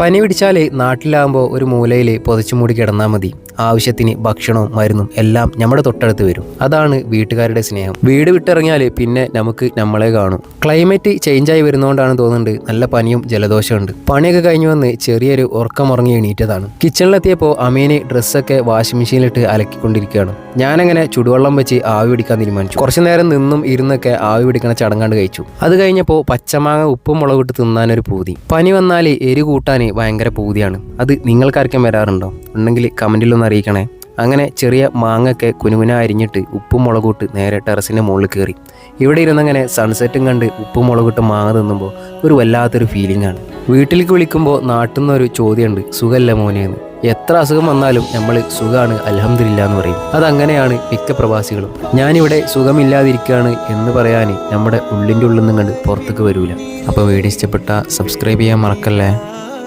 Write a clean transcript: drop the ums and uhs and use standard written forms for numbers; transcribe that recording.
പനി പിടിച്ചാൽ നാട്ടിലാകുമ്പോൾ ഒരു മൂലയിൽ പൊതച്ചു മൂടി കിടന്നാൽ മതി. ആവശ്യത്തിന് ഭക്ഷണവും മരുന്നും എല്ലാം നമ്മുടെ തൊട്ടടുത്ത് വരും. അതാണ് വീട്ടുകാരുടെ സ്നേഹം. വീട് വിട്ടിറങ്ങിയാൽ പിന്നെ നമുക്ക് നമ്മളെ കാണും. ക്ലൈമറ്റ് ചേഞ്ചായി വരുന്നതുകൊണ്ടാണ് തോന്നുന്നുണ്ട് നല്ല പനിയും ജലദോഷമുണ്ട്. പണിയൊക്കെ കഴിഞ്ഞു വന്ന് ചെറിയൊരു ഉറക്കമുറങ്ങി എണീറ്റതാണ്. കിച്ചണിലെത്തിയപ്പോൾ അമീന് ഡ്രസ്സൊക്കെ വാഷിംഗ് മെഷീനിലിട്ട് അലക്കിക്കൊണ്ടിരിക്കുകയാണ്. ഞാനങ്ങനെ ചുടുവെള്ളം വെച്ച് ആവി പിടിക്കാൻ തീരുമാനിച്ചു. കുറച്ചു നേരം നിന്നും ഇരുന്നൊക്കെ ആവി പിടിക്കണ ചടങ്ങാണ്ട് കഴിച്ചു. അത് കഴിഞ്ഞപ്പോൾ പച്ചമാങ്ങ ഉപ്പും മുളകിട്ട് തിന്നാനൊരു പൂതി. പനി വന്നാൽ എരി കൂട്ടാൻ ഭയങ്കര പൂതിയാണ്. അത് നിങ്ങൾക്കാർക്കും വരാറുണ്ടോ? ഉണ്ടെങ്കിൽ കമൻറ്റിലൊന്ന് അറിയിക്കണേ. അങ്ങനെ ചെറിയ മാങ്ങയൊക്കെ കുനുകുന അരിഞ്ഞിട്ട് ഉപ്പും മുളകൂട്ട് നേരെ ടെറസിൻ്റെ മുകളിൽ കയറി. ഇവിടെ ഇരുന്നങ്ങനെ സൺസെറ്റും കണ്ട് ഉപ്പും മുളകൂട്ട് മാങ്ങ തിന്നുമ്പോൾ ഒരു വല്ലാത്തൊരു ഫീലിംഗ് ആണ്. വീട്ടിലേക്ക് വിളിക്കുമ്പോൾ നാട്ടിൽ നിന്നൊരു ചോദ്യമുണ്ട്, സുഖമല്ല മോനെന്ന്. എത്ര അസുഖം വന്നാലും നമ്മൾ സുഖമാണ് അൽഹംദുലില്ലാ എന്ന് പറയും. അതങ്ങനെയാണ് മിക്ക പ്രവാസികളും. ഞാനിവിടെ സുഖമില്ലാതിരിക്കുകയാണ് എന്ന് പറയാൻ നമ്മുടെ ഉള്ളിൻ്റെ ഉള്ളിൽ നിന്നും കണ്ട് പുറത്തേക്ക് വരൂല. അപ്പോൾ വീഡിയോ ഇഷ്ടപ്പെട്ടാൽ സബ്സ്ക്രൈബ് ചെയ്യാൻ മറക്കല്ലേ.